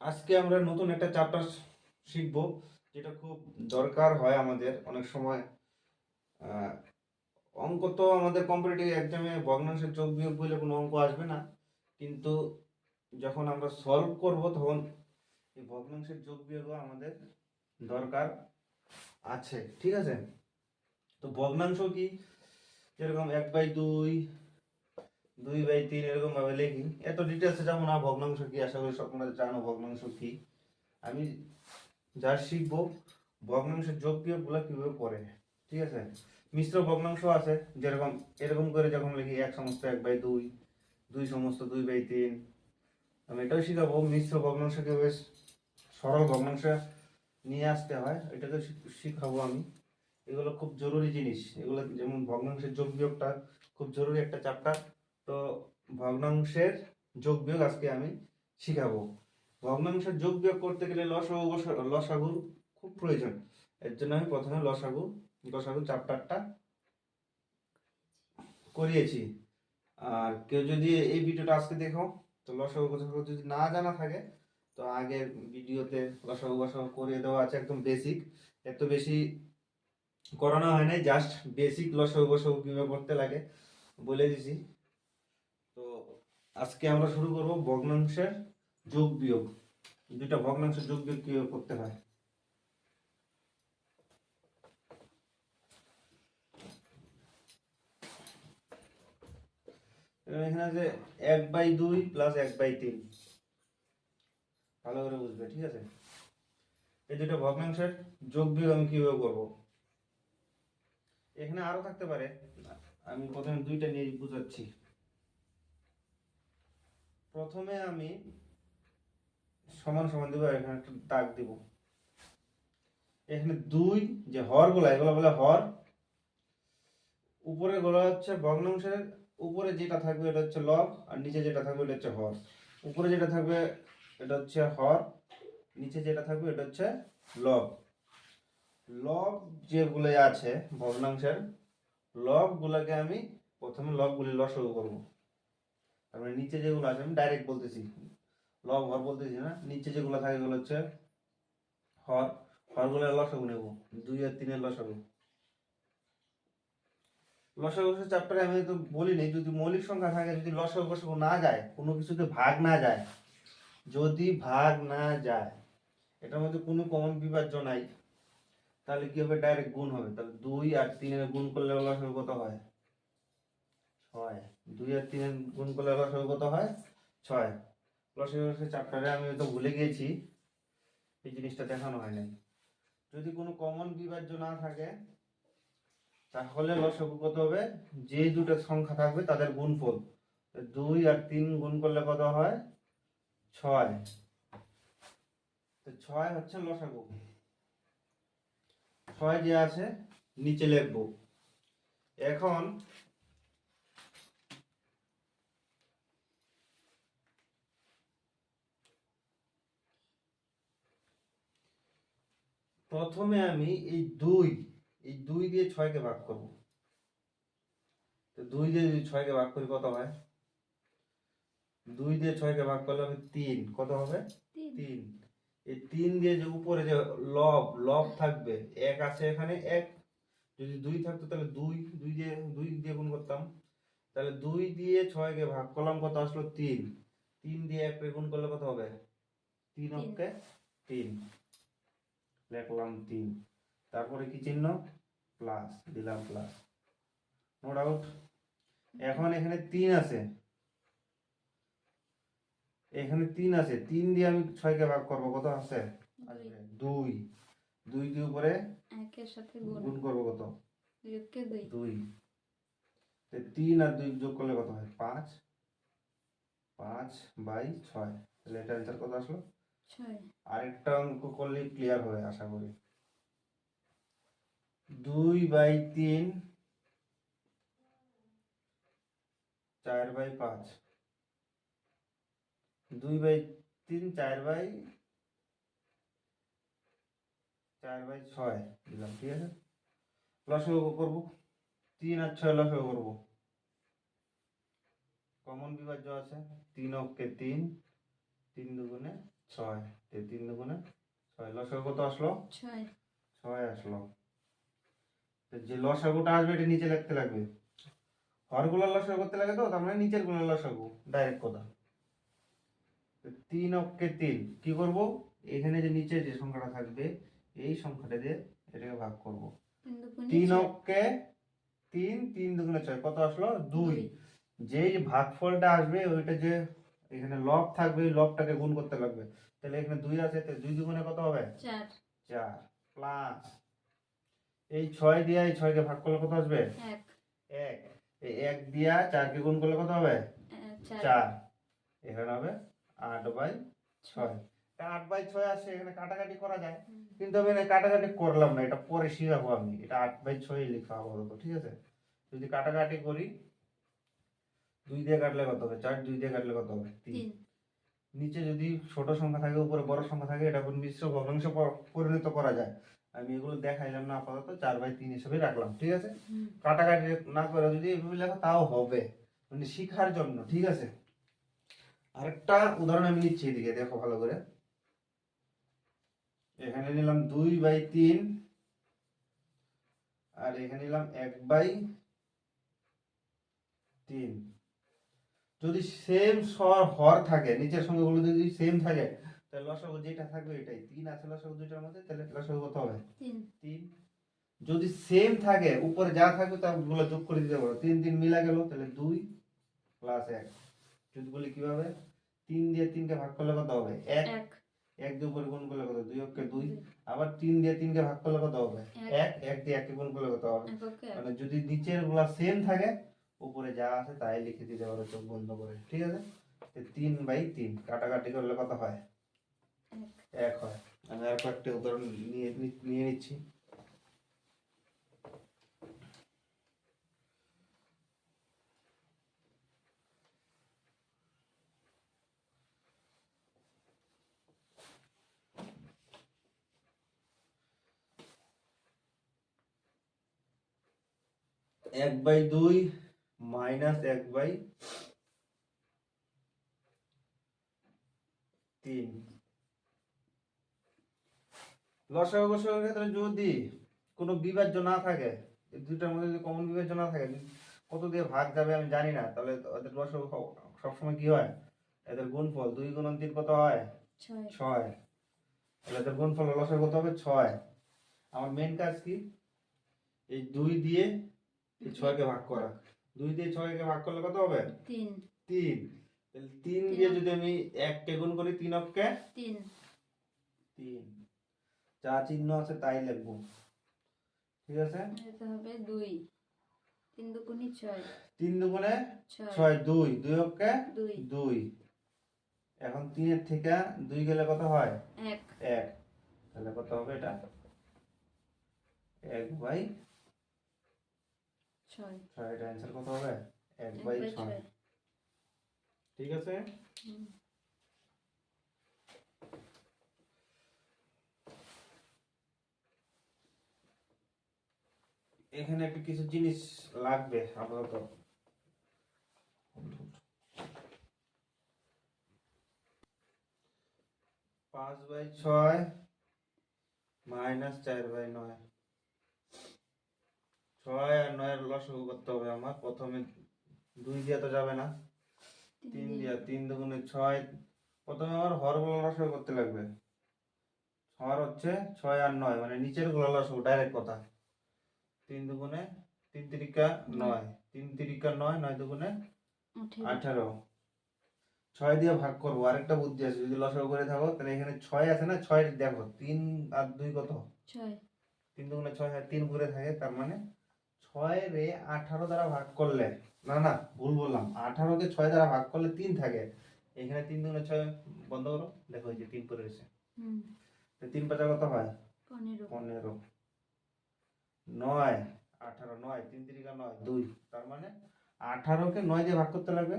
আজকে আমরা নতুন একটা চ্যাপ্টার শিখব, যেটা খুব দরকার হয় আমাদের অনেক সময়। আহ, অঙ্ক তো আমাদের কম্পিটিটিভ এক্সামে ভগ্নাংশের যোগ বিয়োগ বলে কোনো অঙ্ক আসবে না, কিন্তু যখন আমরা সলভ করব তখন এই ভগ্নাংশের যোগ বিয়োগও আমাদের দরকার আছে। ঠিক আছে, তো ভগ্নাংশ কি, যেরকম 1/2, 2/3 এরকম ভাবে লিখি। এত ডিটেলসে যাবো না। ভগ্নাংশ কি আশা করি সকলে জানো ভগ্নাংশ কি। আমি যা শিখবো ভগ্নাংশের যোগ বিয়োগ গুলো কিভাবে করে। ঠিক আছে, মিশ্র ভগ্নাংশ আছে, যেরকম এরকম করে যখন লিখি 1/2, 2/3, আমি এটাও শিখাবো মিশ্র ভগ্নাংশ কিভাবে সরল ভগ্নাংশ নিয়ে আসতে হয়, এটাকে শিখাবো আমি। এগুলো খুব জরুরি জিনিস, এগুলো যেমন ভগ্নাংশের যোগ বিয়োগটা খুব জরুরি একটা চ্যাপ্টার। তো ভগ্নাংশের যোগ বিয়োগ আজকে আমি শিখাবো। ভগ্নাংশের যোগ বিয়োগ করতে গেলে লসাগু খুব প্রয়োজন। এর জন্য আমি প্রথমে লসাগু চ্যাপ্টারটা করিয়েছি। আর কেউ যদি এই ভিডিওটা আজকে দেখো, তো লসাগু গসাগু যদি না জানা থাকে, তো আগের ভিডিওতে লসাগু গসাগু করিয়ে দেওয়া আছে, একদম বেসিক। এত বেশি করানো হয় নাই, জাস্ট বেসিক লসাগু গসাগু কিভাবে করতে লাগে বলে দিছি। তো আজকে আমরা শুরু করব ভগ্নাংশের যোগ বিয়োগ। দুইটা ভগ্নাংশের যোগ বিয়োগ কিভাবে করতে হয়। এখানে যে 1/2 প্লাস 1/3, ভালো করে বুঝবে। ঠিক আছে, এই দুটো ভগ্নাংশের যোগ বিয়োগ আমি কিভাবে করব। এখানে আরো থাকতে পারে, আমি প্রথমে দুইটা নিয়ে বুঝাচ্ছি। প্রথমে আমি সমান সমান দিব, এখানে একটা দাগ দিব। এখানে দুই যে হর গুলা, এগুলো বলে হর। উপরে গুলো হচ্ছে ভগ্নাংশের উপরে যেটা থাকবে এটা হচ্ছে লব, আর নিচে যেটা থাকবে এটা হচ্ছে হর। উপরে যেটা থাকবে এটা হচ্ছে হর, নিচে যেটা থাকবে এটা হচ্ছে লব। লব যেগুলো আছে ভগ্নাংশের, লব গুলাকে আমি প্রথমে লব গুলি লসাগু করবো। তারপরে নিচে যেগুলো আছে আমি ডাইরেক্ট বলতেছি, লব হর বলতেছি না। নিচে যেগুলো থাকে এগুলো হচ্ছে হর, হর গুলো লসাগু নেব। 2 আর 3 এর লসাগু। লসাগু চ্যাপ্টারে আমি তো বলিনি, যদি মৌলিক সংখ্যা থাকে, যদি লসাগু গসাগু না যায়, কোনো কিছুতে ভাগ না যায়, যদি ভাগ না যায়, এটার মধ্যে কোনো কমন বিভাজ্য নাই, তাহলে কি হবে, ডাইরেক্ট গুণ হবে। তাহলে 2 আর 3 এর গুণ করলে লসাগু কত হয়? 6। 2 আর 3 এর গুণ করলে লসাগু কত হয়? 6। লসাগু চ্যাপ্টারে আমি তো ভুলে গিয়েছি, এই জিনিসটা দেখানো হয় নাই। যদি কোনো কমন বিভাজ্য না থাকে, তাহলে লসাগু কত হবে, যে দুটো সংখ্যা থাকবে তাদের গুণফল। 2 আর 3 গুণ করলে কত হয়? 6। তো 6 হচ্ছে লসাগু। 6 যে আছে নিচে লিখবো। এখন প্রথমে আমি এই দুই দিয়ে 6কে ভাগ করব। তো 2 দিয়ে যদি 6কে ভাগ করি কত হয়? 2 দিয়ে 6কে ভাগ করলে হবে 3। কত হবে? 3। এই 3 দিয়ে যে উপরে যে লব লব থাকবে, এক আছে এখানে এক, যদি 2 থাকতো তাহলে 2 দিয়ে গুণ করতাম। তাহলে 2 দিয়ে 6কে ভাগ করলাম, কত আসলো? 3। 3 দিয়ে 1 গুণ করলে কত হবে? 3 অক্ষে 3, লিখলাম 3। তারপরে কি চিহ্ন? প্লাস দিলাম, প্লাস। No doubt. এখন এখানে 3 আছে, এখানে 3 আছে। 3 দিয়ে আমি 6কে ভাগ করব, কত আছে? আসবে 2। 2 দিয়ে উপরে একের সাথে গুণ করব, কত? 2 3 আর 2 যোগ করলে কত হয়? 5। 5/6। তাহলে এটা অ্যান্সার কত আসলো? 6। আরেকটা অঙ্ক করলে ক্লিয়ার হবে আশা করি। 2/3 4/5। 2/3 4/6 দিলাম। ঠিক আছে, লসাগু করবো। 3 আর 6 লসাগু করবো। কমন বিভাজ্য আছে, 3 অক্ষে 3, 3 দুগুণে ছয়, এই 3 দুগুণে 6, লসাগু কত আসলো? 6 6 আসলো। তো যে লসাগুটা আসবে এটা নিচে লিখতে লাগবে, হরগুলোর লসাগু করতে লাগে, তো তার মানে নিচের গুলোর লসাগু ডাইরেক্ট কথা। 3 অক্ষে 3 কি করব, এখানে যে নিচে যে সংখ্যাটা থাকবে এই সংখ্যাটা দিয়ে এটাকে ভাগ করব। 3 দুগুণে 3 6 অক্ষে 3, 3 দুগুণে 6 কত আসলো? 2। 2 যেই ভাগফলটা আসবে ওইটা যে এখানে লব থাকবে ওই লবটাকে গুণ করতে লাগবে। তাহলে এখানে 2 আছে, তাহলে 2 দুগুণে কত হবে? 4 4 প্লাস এই 6 দিয়ে এই 6 কে ভাগ করলে কত আসবে? 1 1। এই 1 দিয়া 4 কে গুণ করলে কত হবে? 4 4। এখানে হবে 8/6। 8/6 আসে, এখানে কাটাকাটি করা যায়, কিন্তু আমি এখানে কাটাকাটি করলাম না, এটা পরে শিখাবো আমি। এটা 8/6 লেখা আপাতত, ঠিক আছে? যদি কাটাকাটি করি 2 দিয়ে কাটলে কত হবে? 4, 2 দিয়ে কাটলে কত হবে? 3। 3 নিচে যদি ছোট সংখ্যা থাকে উপরে বড় সংখ্যা থাকে, এটা মিশ্র ভগ্নাংশে পরিণত করা যায়। আমি এগুলো দেখাইলাম না, আপাতত 4/3 হিসেবে রাখলাম, ঠিক আছে? কাটাকাটি না করে যদি এভাবে লেখো তাও হবে, মানে শিখার জন্য, ঠিক আছে? আরেকটা উদাহরণ আমি নিচ্ছি, এদিকে দেখো ভালো করে। এখানে নিলাম 2/3 আর এখানে নিলাম 1/3। যদি সেম হর থাকে, নিচের সংখ্যাগুলো যদি সেম থাকে, তাহলে লসাগু যেটা থাকবে এটাই। 3 আছে লসাগু দুইটার মধ্যে, তাহলে লসাগু কত হবে? 3। যদি সেম থাকে, উপরে যা থাকবে তাগুলো যোগ করে দিতে পারো। 3 3 মিলা গেল, তাহলে 2 প্লাস 1। যদি বলি কিভাবে, 3 দিয়ে 3 কে ভাগ করলে কত হবে? 1। 1 দিয়ে উপরে গুণ করলে কত? 2 অক্ষে 2। আবার 3 দিয়ে 3 কে ভাগ করলে কত হবে? 1। 1 দিয়ে 1 কে গুণ করলে কত হবে? মানে যদি নিচের গুলা সেম থাকে, উপরে যা আছে তাই লিখে দিতে পারো চোখ বন্ধ করে, ঠিক আছে? 3/3 কাটাকাটি করলে কত হয়? 1 হয়। আমি আর একটা উদাহরণ নিয়ে নিচ্ছি। এক বাই দুই মাইনাস 1/3। লসাগু গসাগুর ক্ষেত্রে যদি কোনো বিভাজ্য না থাকে, এই দুইটার মধ্যে যদি কমন বিভাজ্য না থাকে, কত দিয়ে ভাগ যাবে আমি জানি না, তাহলে ওদের লসাগু সবসময় কি হয়? এদের গুণফল 2 × 3 কত হয়? 6। তাহলে এদের গুণফল লসাগু কত হবে? 6। আমার মেন কাজ কি? এই 2 দিয়ে এই 6 কে ভাগ করা। 2 দিয়ে 6 কে ভাগ করলে কত হবে? 3 3। তাহলে 3 দিয়ে যদি আমি 1 কে গুণ করি, 3 অক্ষে 3 3। যা চিহ্ন আছে তাই লিখবো, ঠিক আছে? এটা হবে 2 3 দুগুণে 6 3 দুগুণে 6 6, 2 2 অক্ষে 2 2। এখন 3 এর থেকে 2 গেলে কত হয়? 1 1। তাহলে কত হবে এটা? 1/6। 6 এটার অ্যান্সার কত হবে? 1/6, ঠিক আছে? এখানে একটু কিছু জিনিস লাগবে আপাতত। 5/6 মাইনাস 4/9। 6 আর 9 এর লসাগু করতে হবে আমার। প্রথমে 2 দিয়ে তো যাবে না, 3 দিয়ে, 3 দুগুণে 6। প্রথমে আমার হরগুলো লসাগু করতে লাগবে। হর হচ্ছে 6 আর 9, মানে নিচের গুলো লসাগু ডাইরেক্ট কথা। 3 দুগুণে 3 তিরিকা 9, 3 তিরিকা 9, 9 দুগুণে 18। 6 দিয়ে ভাগ করবো। আরেকটা বুদ্ধি আছে, যদি লসাগু করে থাকো তাহলে এখানে 6 আছে না, 6 দেখো 3 আর 2 কত? 6 3 দুগুণে 6 আর 3 ঘুরে থাকে, তার মানে 6 রে 18 দ্বারা ভাগ করলে, না না ভুল বললাম, 18 কে 6 দ্বারা ভাগ করলে 3 থাকে। এখানে 3 দুগুণে 6 বন্ধ করো, দেখো এই যে 3 পড়ে গেছে। 3 পাঁচা কত হয়? 15। 9 18 9 3 তিরিকা 9 2, তার মানে 18 কে 9 দিয়ে ভাগ করতে লাগবে,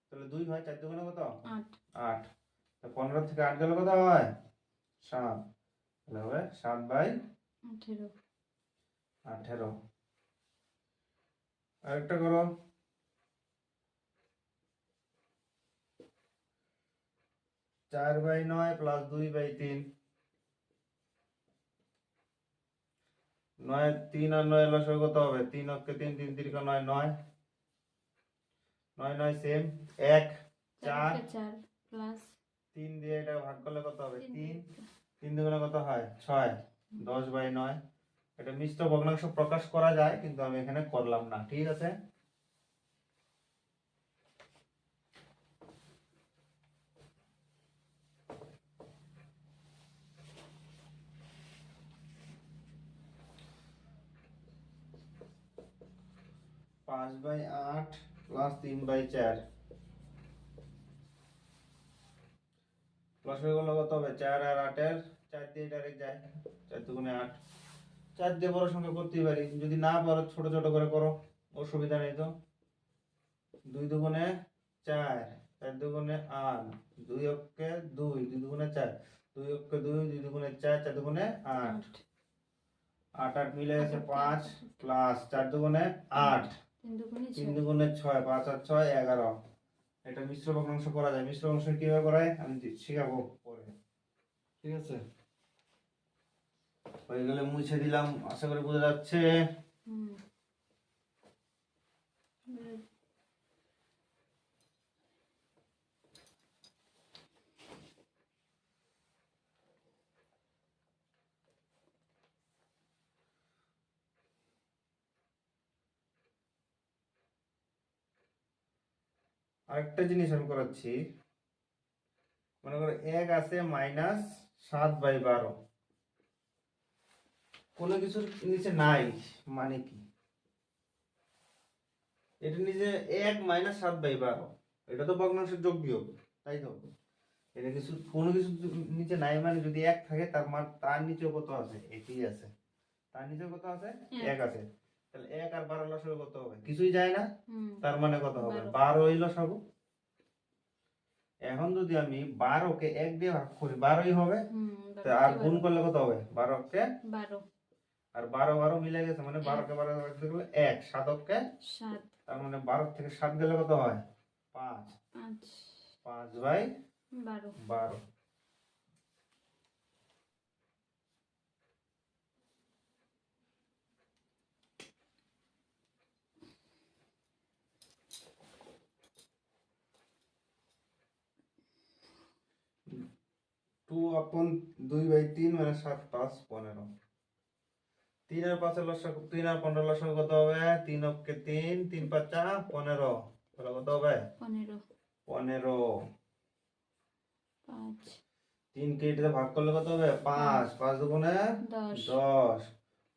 তাহলে 2 হয়। 4 দুগুণে কত? 8। 15 থেকে 8 গেলে কত হয়? 7। তাহলে হবে 7/18। আরেকটা করো। 4 4/9 প্লাস 2/3। 9 3 আর 9 লসাগু কত হবে? 3 অক্ষে 3 3 3 9 9 9 9 সেম 1 4 4 প্লাস 3 দিয়ে এটা ভাগ করলে কত হবে? 3 3 3 দুগুণে কত হয়? 6 10/9। এটা মিশ্র ভগ্নাংশ প্রকাশ করা যায়, কিন্তু আমি এখানে করলাম না। ঠিক আছে, পাঁচ বাই আট প্লাস 3/4 লসাগু গুলো কত হবে? 4 আর 8 4 দিয়ে ডাইরেক্ট যায়, 4 দুগুণে 8। 4 দিয়ে বড় সংখ্যা করতেই পারি, যদি না পারো ছোট ছোট করে করো, অসুবিধা নেই তো। 2 দুগুণে 4, 4 দুগুণে 8, 2 অক্ষে 2, 2 দুগুণে 4, 2 অক্ষে 2, 2 দুগুণে 4, 4 দুগুণে 8, 8 8 মিলে গেছে 5 প্লাস 4 দুগুণে 8, 3 দুগুণে 6, 5 আর 6 11। এটা মিশ্র ভগ্নাংশ করা যায়। মিশ্র ভগ্নাংশ কিভাবে করায় আমি শিখাবো পরে। ঠিক আছে, হয়ে গেলে মুছে দিলাম, আশা করি বোঝা যাচ্ছে। হুম। আরেকটা জিনিস আমি করাচ্ছি, মনে করো 1 আছে -7/12, কোনো কিছুর নিচে নাই, মানে কি? এটা নিচে 1 -7/12, এটা তো ভগ্নাংশের যোগ বিয়োগ, তাই তো? এটা কিছু কোনো কিছু নিচে নাই, মানে যদি 1 থাকে তার মান তার নিচেও কত আছে? একই আছে। তার নিচেও কত আছে? 1 আছে। তাহলে 1 আর 12 লসাগু কত হবে? কিছুই যায় না, তার মানে কত হবে? 12 এই লসাগু। এখন যদি আমি 12 কে 1 দিয়ে ভাগ করি, 12ই হবে। তো আর গুণ করলে কত হবে? 12 কে 12 আর 12 12 মিলে গেছে, মানে 12 কে 12 ভাগ করলে 1, 7 কে 7, তার মানে 12 থেকে 7 গেলে কত হয়? 5, 5 5/12। 2/2/3 মানে 7 5 15। 3 আর 5 এর লসাগু, 3 আর 15 লসাগু কত হবে? 3 অক্ষে 3, 3 5 15, তাহলে কত হবে? 15 15। 5 3 কে এটাতে ভাগ করলে কত হবে? 5, 5 দুগুণে 10 10,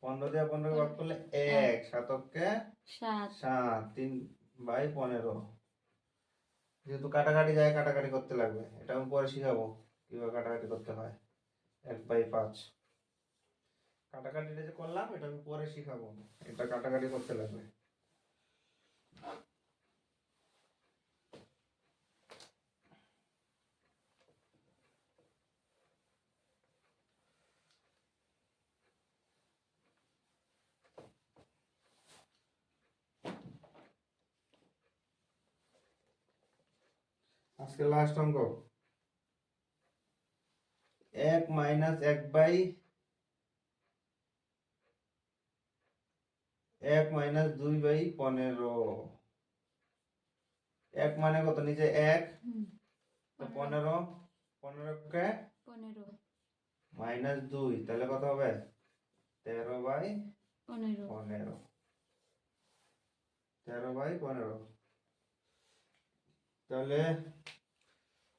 15 দিয়ে 15 ভাগ করলে 1, 7 অক্ষে 7, 3/15। যেহেতু কাটাকাটি যায়, কাটাকাটি করতে লাগবে, এটা আমি পরে শিখাবো কিভাবে কাটাকাটি করতে হয়। 1/5 কাটাকাটিটা যে করলাম, এটা আমি পরে শিখাবো, এটা কাটাকাটি করতে লাগবে। আজকে লাস্ট অঙ্ক, 1 - 2/15। 1 মানে কত? নিচে 1, তো 15, 15 কে 15 -2, তাহলে কত হবে? 13/15। 15 13/15। তাহলে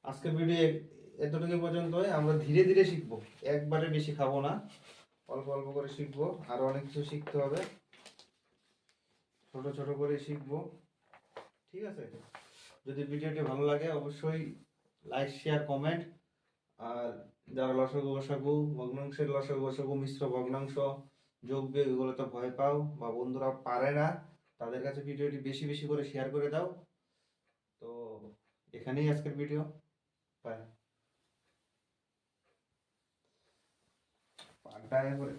আজকের ভিডিও এতটুকু পর্যন্তই। আমরা ধীরে ধীরে শিখবো, একবারে বেশি খাবো না, অল্প অল্প করে শিখবো। আরো অনেক কিছু শিখতে হবে, ছোট ছোট করে শিখবো। ঠিক আছে, যদি ভিডিওটি ভালো লাগে অবশ্যই লাইক শেয়ার কমেন্ট। আর যারা লসাগু গসাগু, ভগ্নাংশের লসাগু গসাগু, মিশ্র ভগ্নাংশ, যোগ বিয়োগ এগুলোতে ভয় পাও বা বন্ধুরা পারে না, তাদের কাছে ভিডিওটি বেশি বেশি করে শেয়ার করে দাও। তো এখানেই আজকের ভিডিও, বাই। পাল্টায় করে